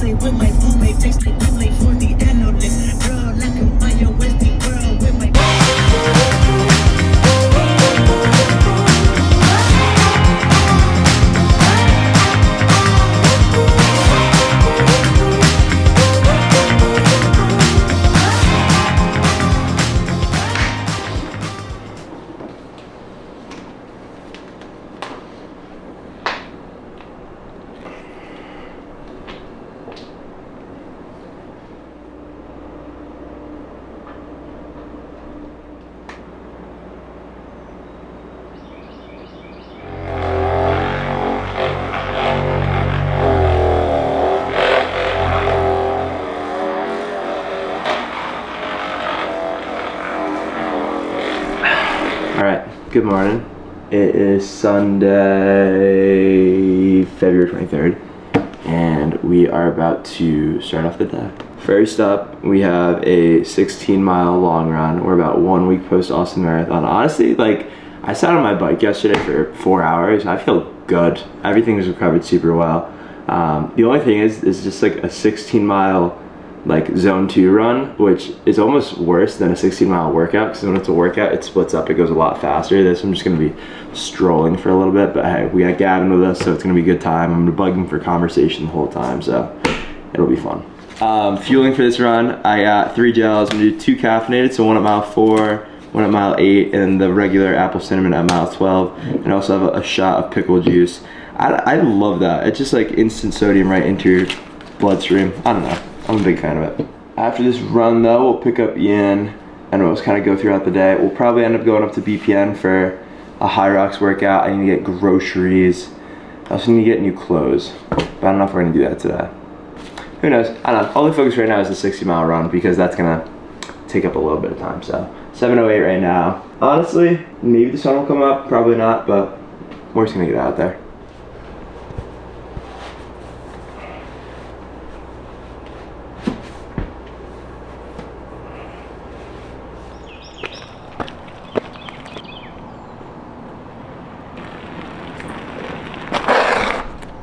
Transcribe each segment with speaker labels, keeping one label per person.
Speaker 1: say with my roommate, text me too late for the analyst. Girl, I can buy your Westie world with my.
Speaker 2: Alright, good morning. It is Sunday, February 23rd, and we are about to start off the day. First up, we have a 16-mile long run. We're about 1 week post Austin Marathon. Honestly, like, I sat on my bike yesterday for 4 hours. I feel good. Everything was recovered super well. The only thing is just like a 16-mile like zone 2 run, which is almost worse than a 16-mile workout, because when it's a workout it splits up, it goes a lot faster. This I'm just going to be strolling for a little bit, but hey, we got Gavin with us, so it's going to be a good time. I'm going to bug him for conversation the whole time, so it'll be fun. Fueling for this run, I got 3 gels. I'm going to do 2 caffeinated, so 1 at mile 4, 1 at mile 8, and the regular apple cinnamon at mile 12, and I also have a shot of pickle juice. I love that. It's just like instant sodium right into your bloodstream. I don't know, I'm a big fan of it. After this run though, we'll pick up Ian and we'll just kind of go throughout the day. We'll probably end up going up to BPN for a Hyrox workout. I need to get groceries. I also need to get new clothes, but I don't know if we're gonna do that today. Who knows? I don't know. All the focus right now is the 60-mile run, because that's gonna take up a little bit of time. So 7:08 right now. Honestly, maybe the sun will come up, probably not, but we're just gonna get out there.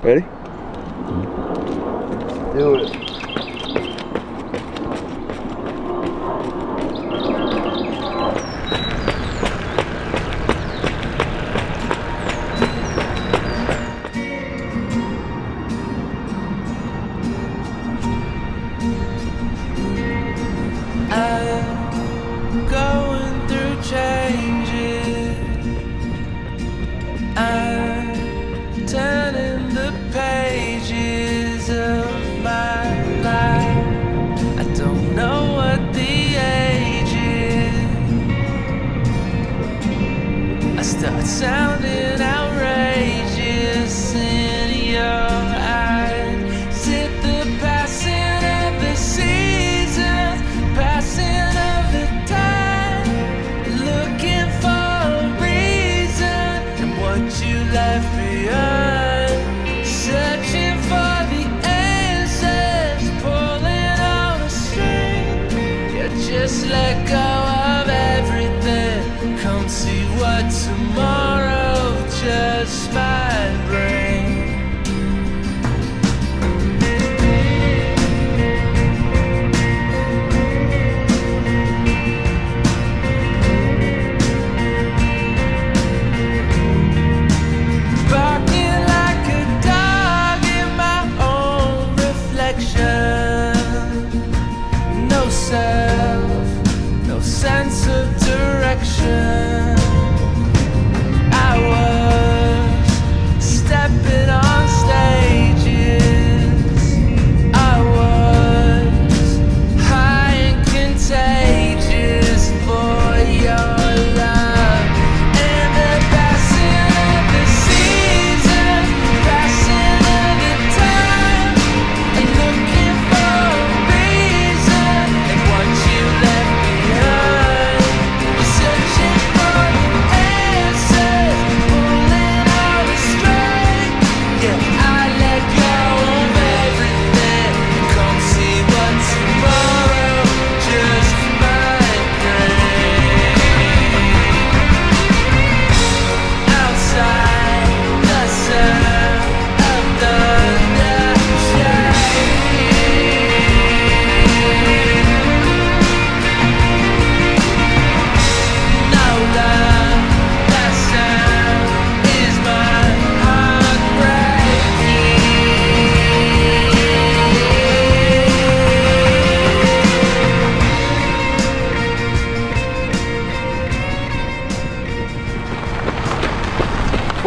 Speaker 2: Ready? Do it.
Speaker 3: I'm going through changes. I'm turning the pages of my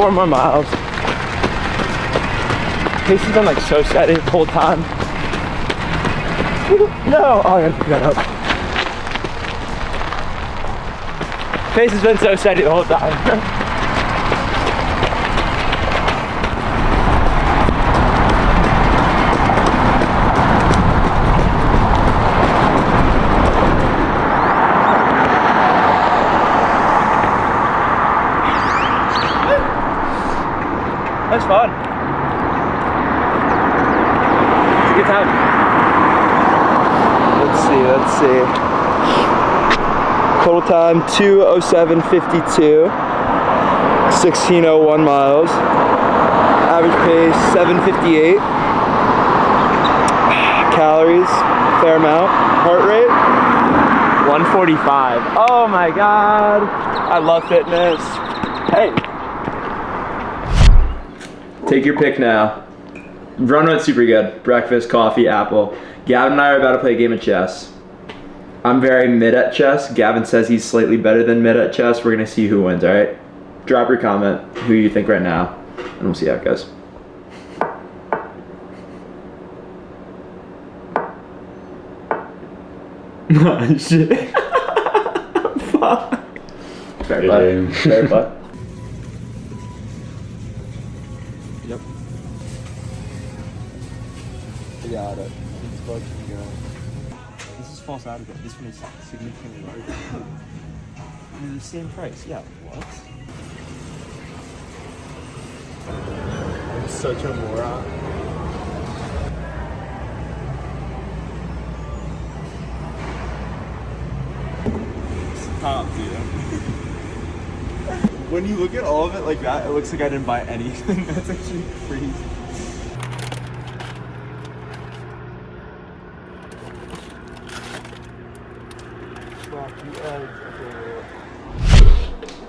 Speaker 2: 4 more miles. Pace has been like so steady the whole time. No! Oh, I gotta pick that up. Pace has been so steady the whole time. That's fun. It's a good time. Let's see. Total time 2:07:52. 16:01 miles. Average pace 7:58. Calories, fair amount. Heart rate 145. Oh my god. I love fitness. Hey. Take your pick now. Run went super good. Breakfast, coffee, apple. Gavin and I are about to play a game of chess. I'm very mid at chess. Gavin says he's slightly better than mid at chess. We're gonna see who wins, all right? Drop your comment, who you think right now, and we'll see how it goes. Oh, shit. Fuck. Fair play. Fair play. Yep. Got it. It's fucking good. This is false advertising. This one is significantly larger. They're the same price. Yeah. What?
Speaker 4: I'm such a moron.
Speaker 2: Stop, dude. When you look at all of it like that, it looks like I didn't buy anything. That's actually crazy.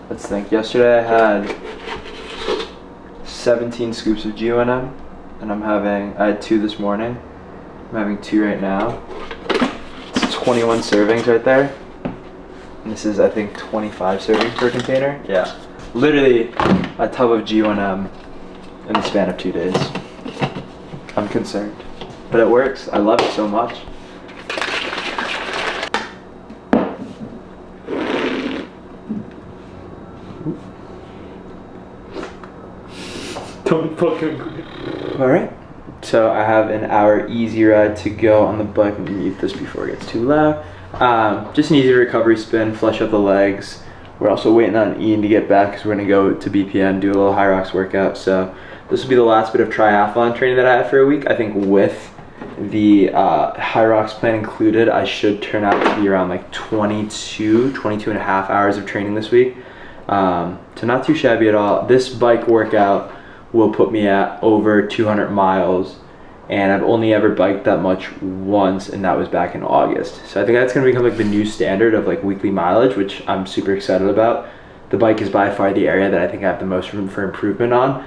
Speaker 2: Let's think. Yesterday I had 17 scoops of GONM, and I had 2 this morning. I'm having 2 right now. It's 21 servings right there. And this is, I think, 25 servings per container. Yeah. Literally a tub of GONM in the span of 2 days. I'm concerned. But it works. I love it so much. Don't fucking. Alright. So I have an hour easy ride to go on the bike. I'm gonna mute this before it gets too loud. Just an easy recovery spin, flush up the legs. We're also waiting on Ian to get back because we're gonna go to BPN, do a little Hyrox workout. So this will be the last bit of triathlon training that I have for a week. I think with the Hyrox plan included, I should turn out to be around like 22 and a half hours of training this week. So not too shabby at all. This bike workout will put me at over 200 miles, and I've only ever biked that much once, and that was back in August. So I think that's gonna become like the new standard of like weekly mileage, which I'm super excited about. The bike is by far the area that I think I have the most room for improvement on.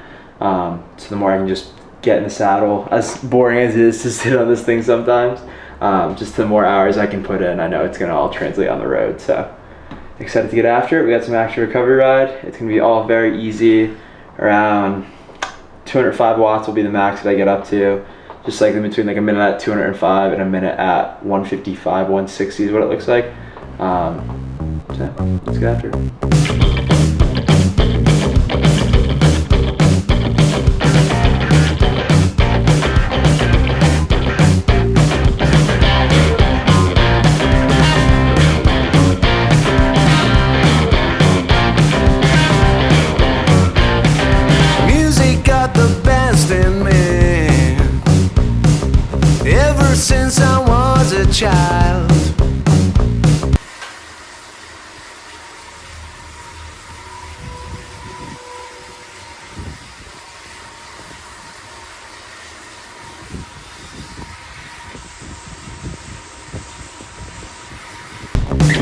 Speaker 2: So the more I can just get in the saddle, as boring as it is to sit on this thing sometimes, just the more hours I can put in, I know it's gonna all translate on the road. So excited to get after it. We got some action recovery ride. It's gonna be all very easy. Around 205 watts will be the max that I get up to. Just like in between like a minute at 205 and a minute at 155, 160 is what it looks like. So let's get after it.
Speaker 3: Since I was a child,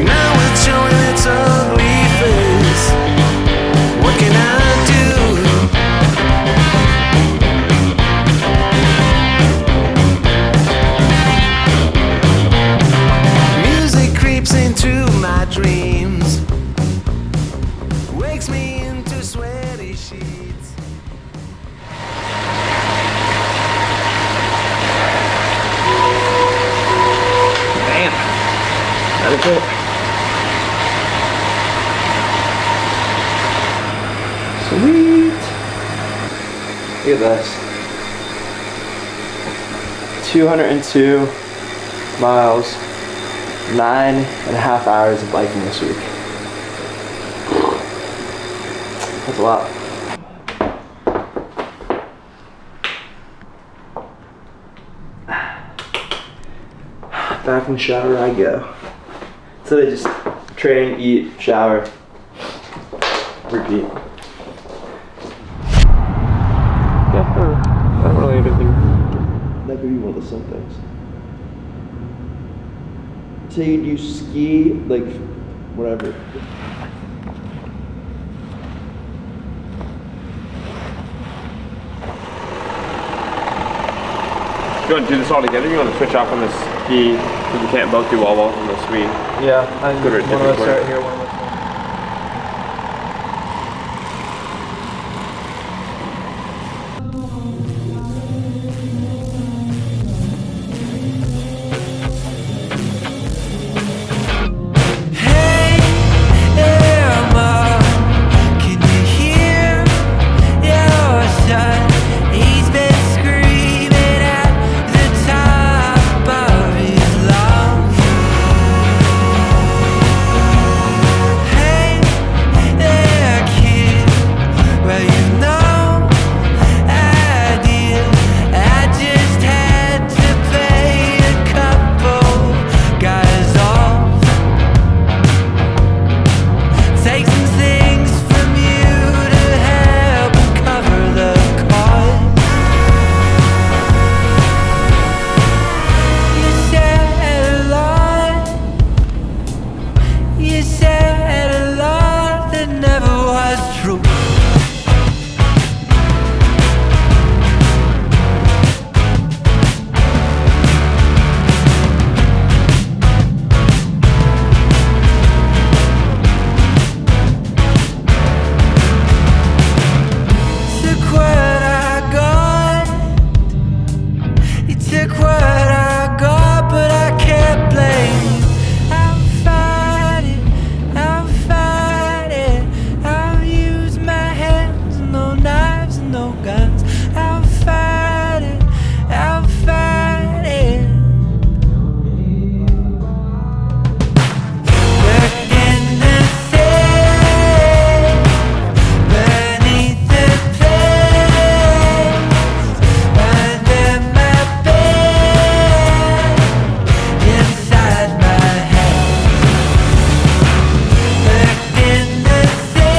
Speaker 3: now it's showing its ugly face. What can I do? Into my dreams, wakes me into sweaty sheets.
Speaker 2: worth it. Sweet. Look at this. 202 miles, 9.5 hours of biking this week. That's a lot. Back in the shower I go. So they just train, eat, shower, repeat.
Speaker 4: Yeah, I don't really have anything.
Speaker 2: That could be one of the some things. Say you ski, like, whatever.
Speaker 4: You want to do this all together? You want to switch off on the ski because you can't both do wall balls on the Swede?
Speaker 2: Yeah, I
Speaker 4: Good or
Speaker 2: one of us
Speaker 4: different
Speaker 2: start
Speaker 4: way.
Speaker 2: here, one of us.
Speaker 3: Hey, Emma, can you hear your son? He's been screaming at the top of his lungs. Hey, there, kid, well, you know I did. I just had to pay a couple guys off. Take some things from you to help cover the cost. You said a lot that never was true. Took what I got. You took what I got, but I can't blame you. I'll fight it, I'll fight it. I'll use my hands, no knives, no guns. I'll fight it, I'll fight it. Working the safe beneath the place, under my bed, inside my head. Working the safe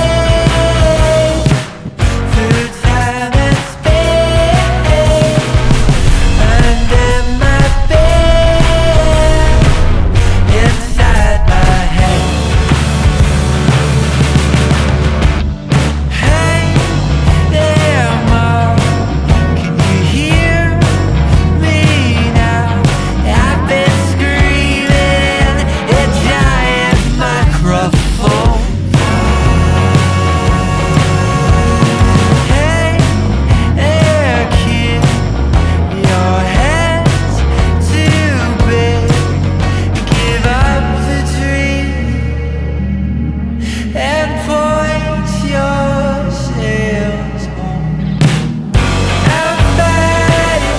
Speaker 3: through time and space, under my bed, inside my head. Hey there, Mom, can you hear me now? I've been screaming a giant microphone. Hey there, kid, your head's too big. Give up the dream and point your sails home. I'll fight it,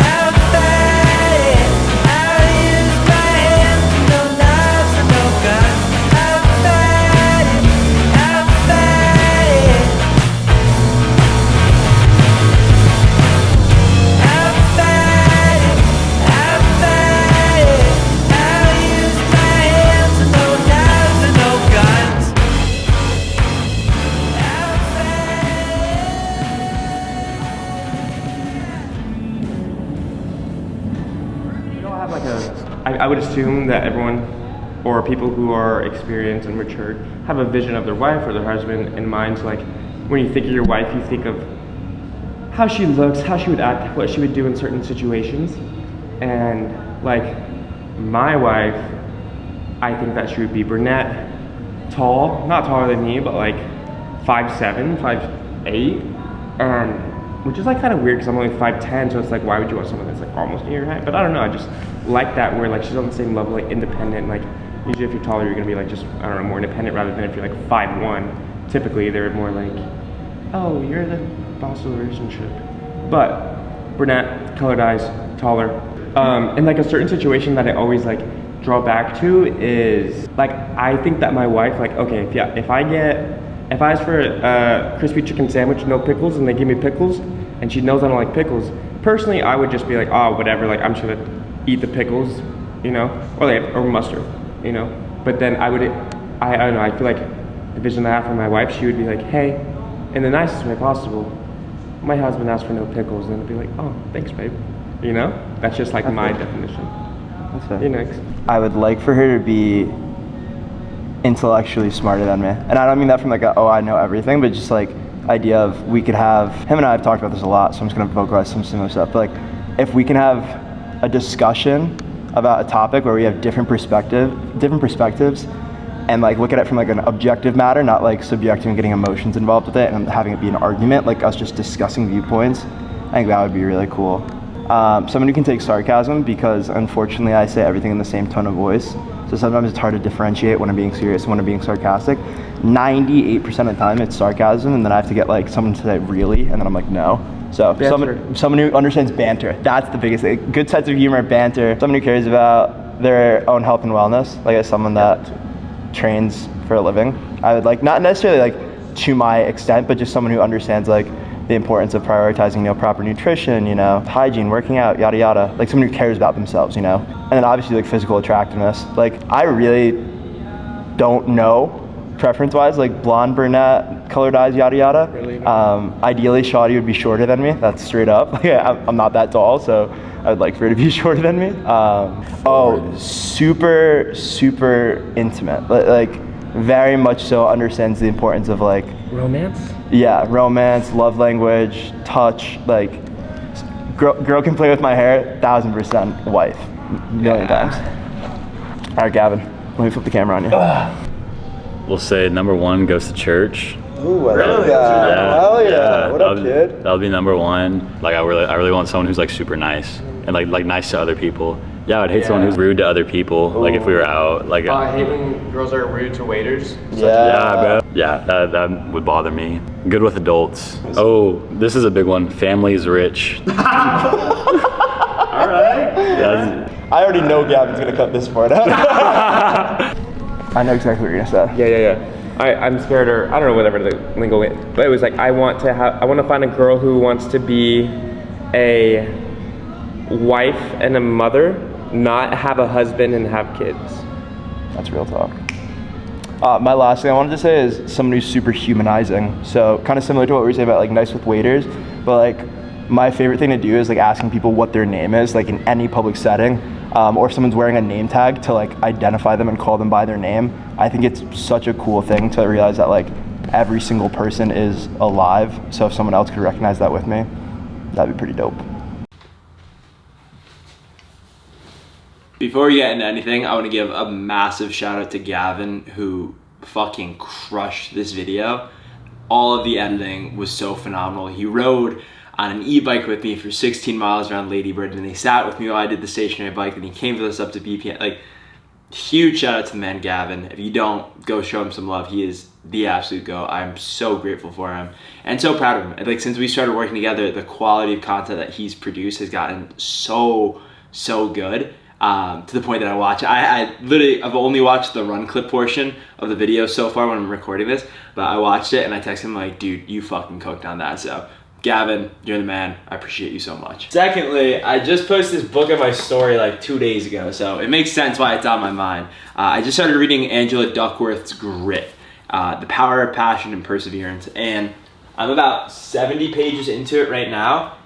Speaker 3: I'll fight it. I'll use my hands, no knives and no guns. I'll fight it, I'll fight it. I'll fight it, I'll fight it. I'll use my hands, no knives and no guns. I'll fight
Speaker 5: We all have like I would assume that everyone or people who are experienced and matured have a vision of their wife or their husband in mind. So like when you think of your wife, you think of how she looks, how she would act, what she would do in certain situations. And like my wife, I think that she would be brunette, tall, not taller than me, but like 5'7", 5'8", and which is like kind of weird because I'm only 5'10", so it's like, why would you want someone that's like almost near your height? But I don't know, I just like that where like she's on the same level, like independent, like Usually if you're taller, you're gonna be like just, I don't know, more independent rather than if you're like 5'1". Typically they're more like, oh, you're the boss of the relationship. But brunette, colored eyes, taller. And like a certain situation that I always like draw back to is like, I think that my wife, like, okay, if I ask for a crispy chicken sandwich, no pickles, and they give me pickles, and she knows I don't like pickles, personally, I would just be like, oh, whatever, like I'm just gonna eat the pickles, you know, or mustard, you know. But then I don't know, I feel like the vision I have for my wife, she would be like, hey, in the nicest way possible, my husband asked for no pickles, and I'd be like, oh, thanks, babe. You know? That's just like my definition. You're next.
Speaker 2: I would like for her to be intellectually smarter than me. And I don't mean that from like oh, I know everything, but just like idea of we could have, him and I have talked about this a lot, so I'm just gonna vocalize some similar stuff. But like, if we can have a discussion about a topic where we have different perspectives, and like look at it from like an objective matter, not like subjective and getting emotions involved with it and having it be an argument, like us just discussing viewpoints, I think that would be really cool. Someone who can take sarcasm, because unfortunately I say everything in the same tone of voice, so sometimes it's hard to differentiate when I'm being serious and when I'm being sarcastic. 98% of the time it's sarcasm, and then I have to get like someone to say really, and then I'm like no. So someone who understands banter, that's the biggest thing. Good sense of humor, banter, someone who cares about their own health and wellness, like as someone that trains for a living. I would like, not necessarily like to my extent, but just someone who understands like the importance of prioritizing, you know, proper nutrition, you know, hygiene, working out, yada yada. Like someone who cares about themselves, you know. And then obviously like physical attractiveness. Like I really don't know preference-wise, like blonde, brunette, colored eyes, yada yada. Really? Ideally, Shawty would be shorter than me. That's straight up. Yeah, I'm not that tall, so I would like for her to be shorter than me. Super intimate. Like very much so understands the importance of like
Speaker 5: Romance?
Speaker 2: Yeah, romance, love language, touch. Like girl can play with my hair, 1000% wife, million times. All right, Gavin, let me flip the camera on you.
Speaker 6: We'll say number one goes to church.
Speaker 2: Ooh, hell yeah. Hell yeah. What up, kid?
Speaker 6: That'll be number one. Like I really want someone who's like super nice and like nice to other people. Yeah, I'd hate someone who's rude to other people. Ooh. Like if we were out, like.
Speaker 5: I hate when girls are rude to waiters.
Speaker 6: Yeah, bro. Yeah, that would bother me. Good with adults. Oh, this is a big one. Family's rich.
Speaker 2: All right. I already know Gavin's gonna cut this part out. I know exactly what you're gonna say.
Speaker 5: Yeah. I'm scared, or I don't know whatever the lingo is, but it was like I want to find a girl who wants to be a wife and a mother, not have a husband and have kids.
Speaker 2: That's real talk. My last thing I wanted to say is someone who's super humanizing. So kind of similar to what we were saying about like nice with waiters, but like my favorite thing to do is like asking people what their name is, like in any public setting, or if someone's wearing a name tag, to like identify them and call them by their name. I think it's such a cool thing to realize that like every single person is alive. So if someone else could recognize that with me, that'd be pretty dope.
Speaker 7: Before we get into anything, I want to give a massive shout out to Gavin, who fucking crushed this video. All of the editing was so phenomenal. He rode on an e-bike with me for 16 miles around Lady Bird, and he sat with me while I did the stationary bike, and he came with us up to BPN. Like, huge shout out to the man Gavin. If you don't, go show him some love. He is the absolute go. I'm so grateful for him and so proud of him. Like, since we started working together, the quality of content that he's produced has gotten so good. To the point that I watch, I've only watched the run clip portion of the video so far when I'm recording this, but I watched it and I texted him like, dude, you fucking cooked on that. So Gavin, you're the man. I appreciate you so much. Secondly, I just posted this book on my story like 2 days ago, so it makes sense why it's on my mind. I just started reading Angela Duckworth's Grit, The Power of Passion and Perseverance, and I'm about 70 pages into it right now.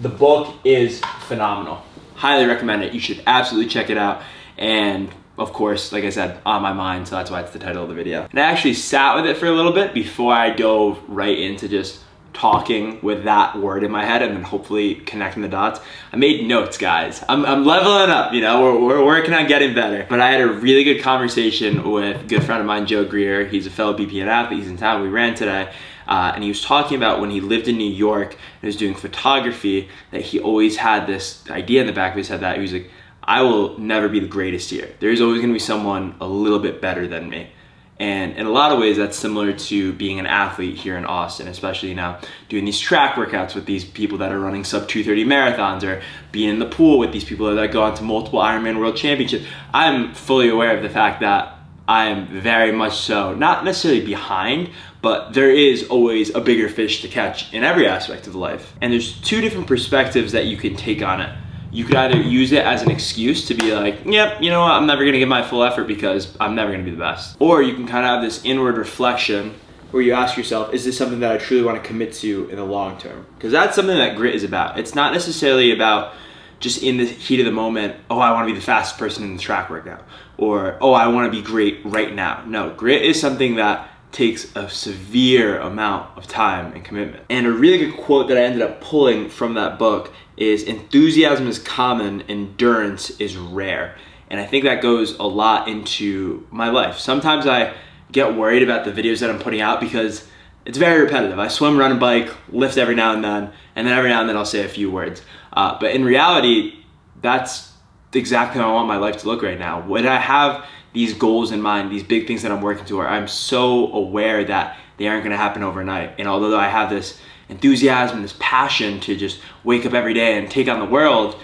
Speaker 7: The book is phenomenal. Highly recommend it. You should absolutely check it out. And of course, like I said, on my mind, so that's why it's the title of the video. And I actually sat with it for a little bit before I dove right into just talking with that word in my head and then hopefully connecting the dots. I made notes, guys. I'm leveling up, you know, we're working on getting better. But I had a really good conversation with a good friend of mine, Joe Greer. He's a fellow BPN athlete. He's in town. We ran today. And he was talking about when he lived in New York and was doing photography, that he always had this idea in the back of his head that he was like, I will never be the greatest here. There's always gonna be someone a little bit better than me. And in a lot of ways, that's similar to being an athlete here in Austin, especially now doing these track workouts with these people that are running sub 230 marathons, or being in the pool with these people that go on to multiple Ironman World Championships. I'm fully aware of the fact that I am very much so, not necessarily behind, but there is always a bigger fish to catch in every aspect of life. And there's two different perspectives that you can take on it. You could either use it as an excuse to be like, yep, you know what, I'm never gonna give my full effort because I'm never gonna be the best. Or you can kind of have this inward reflection where you ask yourself, is this something that I truly wanna commit to in the long term? Because that's something that grit is about. It's not necessarily about just in the heat of the moment, oh, I wanna be the fastest person in the track workout, or oh, I wanna be great right now. No, grit is something that takes a severe amount of time and commitment. And a really good quote that I ended up pulling from that book is, enthusiasm is common, endurance is rare. And I think that goes a lot into my life. Sometimes I get worried about the videos that I'm putting out because it's very repetitive. I swim, run, and bike, lift every now and then every now and then I'll say a few words. But in reality, that's exactly how I want my life to look right now. When I have these goals in mind, these big things that I'm working toward, I'm so aware that they aren't gonna happen overnight. And although I have this enthusiasm, this passion to just wake up every day and take on the world,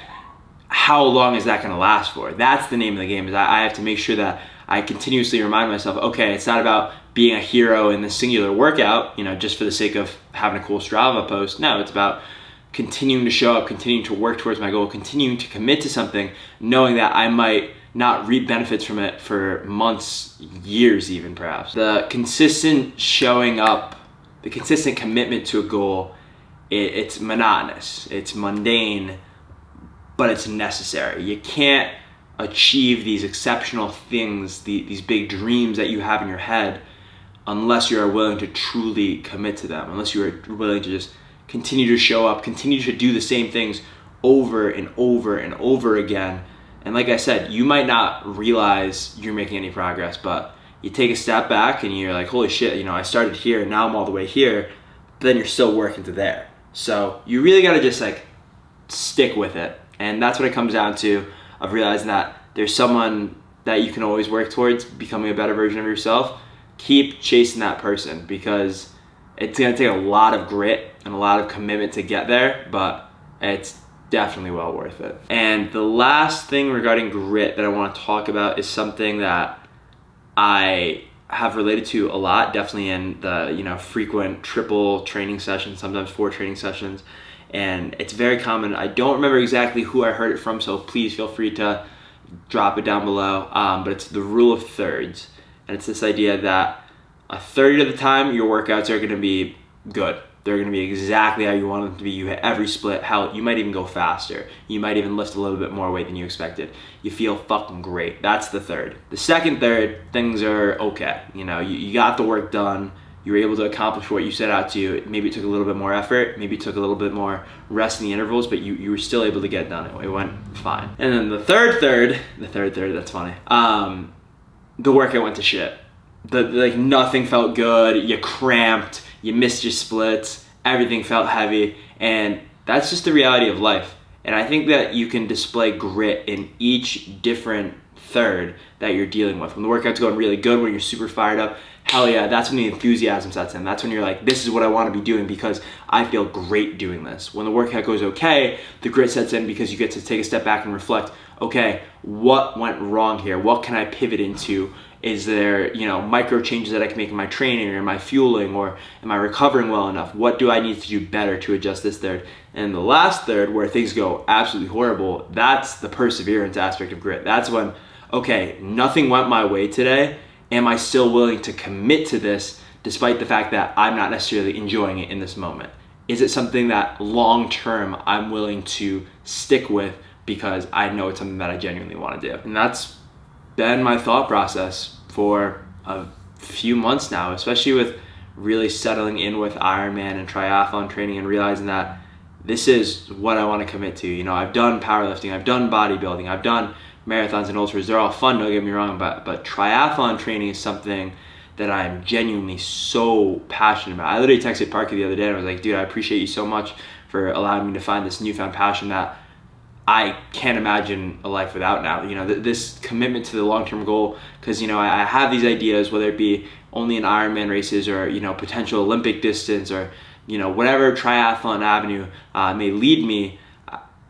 Speaker 7: how long is that gonna last for? That's the name of the game, is I have to make sure that I continuously remind myself, okay, it's not about being a hero in the singular workout, you know, just for the sake of having a cool Strava post. No, it's about continuing to show up, continuing to work towards my goal, continuing to commit to something, knowing that I might not reap benefits from it for months, years even perhaps. The consistent showing up, the consistent commitment to a goal, it's monotonous, it's mundane, but it's necessary. You can't achieve these exceptional things, these big dreams that you have in your head, unless you are willing to truly commit to them, unless you are willing to just continue to show up, continue to do the same things over and over and over again. And like I said, you might not realize you're making any progress, but you take a step back and you're like, holy shit, you know, I started here and now I'm all the way here, but then you're still working to there. So you really gotta just like stick with it. And that's what it comes down to, of realizing that there's someone that you can always work towards becoming a better version of yourself. Keep chasing that person, because it's gonna take a lot of grit and a lot of commitment to get there, but it's definitely well worth it. And the last thing regarding grit that I want to talk about is something that I have related to a lot, definitely in the, you know, frequent triple training sessions, sometimes 4 training sessions. And it's very common. I don't remember exactly who I heard it from, so please feel free to drop it down below. But it's the rule of thirds. And it's this idea that a third of the time your workouts are gonna be good. They're gonna be exactly how you want them to be. You hit every split. Hell, you might even go faster. You might even lift a little bit more weight than you expected. You feel fucking great. That's the third. The second third, things are okay. You know, you got the work done. You were able to accomplish what you set out to. Maybe it took a little bit more effort. Maybe it took a little bit more rest in the intervals, but you were still able to get done. It went fine. And then the third third, that's funny. The workout went to shit. Like nothing felt good. You cramped. You missed your splits, everything felt heavy, and that's just the reality of life. And I think that you can display grit in each different third that you're dealing with. When the workout's going really good, when you're super fired up, hell yeah, that's when the enthusiasm sets in. That's when you're like, this is what I want to be doing because I feel great doing this. When the workout goes okay, the grit sets in because you get to take a step back and reflect, okay, what went wrong here? What can I pivot into? Is there, you know, micro changes that I can make in my training or in my fueling, or am I recovering well enough? What do I need to do better to adjust this third? And the last third, where things go absolutely horrible, that's the perseverance aspect of grit. That's when, okay, nothing went my way today. Am I still willing to commit to this despite the fact that I'm not necessarily enjoying it in this moment? Is it something that long term I'm willing to stick with because I know it's something that I genuinely want to do? And that's been my thought process for a few months now, especially with really settling in with Ironman and triathlon training and realizing that this is what I want to commit to. You know, I've done powerlifting, I've done bodybuilding, I've done marathons and ultras. They're all fun, don't get me wrong, but triathlon training is something that I'm genuinely so passionate about. I literally texted Parker the other day and I was like, dude, I appreciate you so much for allowing me to find this newfound passion that I can't imagine a life without now. You know, this commitment to the long-term goal, because, you know, I have these ideas, whether it be only in Ironman races or, you know, potential Olympic distance or, you know, whatever triathlon avenue may lead me.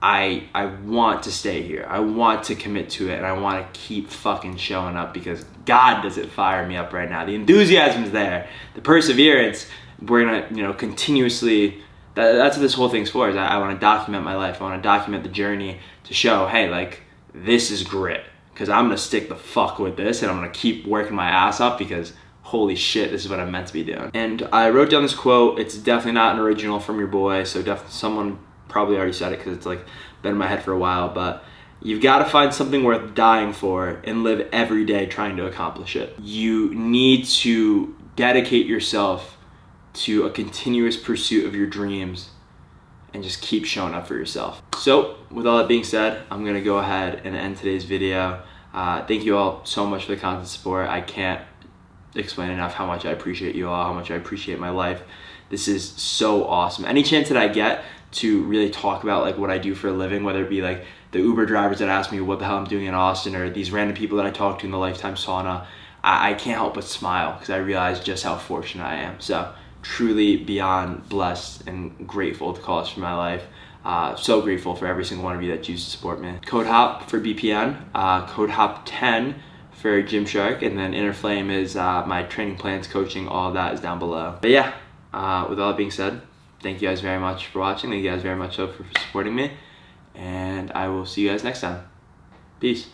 Speaker 7: I want to stay here. I want to commit to it, and I want to keep fucking showing up, because God does it fire me up right now. The enthusiasm's there, the perseverance. We're gonna, you know, continuously. That's what this whole thing's for. Is I want to document my life. I want to document the journey to show, hey, like, this is grit. Because I'm gonna stick the fuck with this, and I'm gonna keep working my ass off, because holy shit, this is what I'm meant to be doing. And I wrote down this quote. It's definitely not an original from your boy, so definitely someone probably already said it, because it's like been in my head for a while. But you've got to find something worth dying for and live every day trying to accomplish it. You need to dedicate yourself to a continuous pursuit of your dreams and just keep showing up for yourself. So with all that being said, I'm gonna go ahead and end today's video. Thank you all so much for the constant support. I can't explain enough how much I appreciate you all, how much I appreciate my life. This is so awesome. Any chance that I get to really talk about like what I do for a living, whether it be like the Uber drivers that ask me what the hell I'm doing in Austin, or these random people that I talk to in the Lifetime sauna, I can't help but smile, because I realize just how fortunate I am. So truly beyond blessed and grateful to call this for my life. So grateful for every single one of you that chooses to support me. Code HOP for BPN, code HOP10 for Gymshark, and then Inner Flame is my training plans, coaching, all of that is down below. But yeah, with all that being said, thank you guys very much for watching. Thank you guys very much for supporting me, and I will see you guys next time. Peace.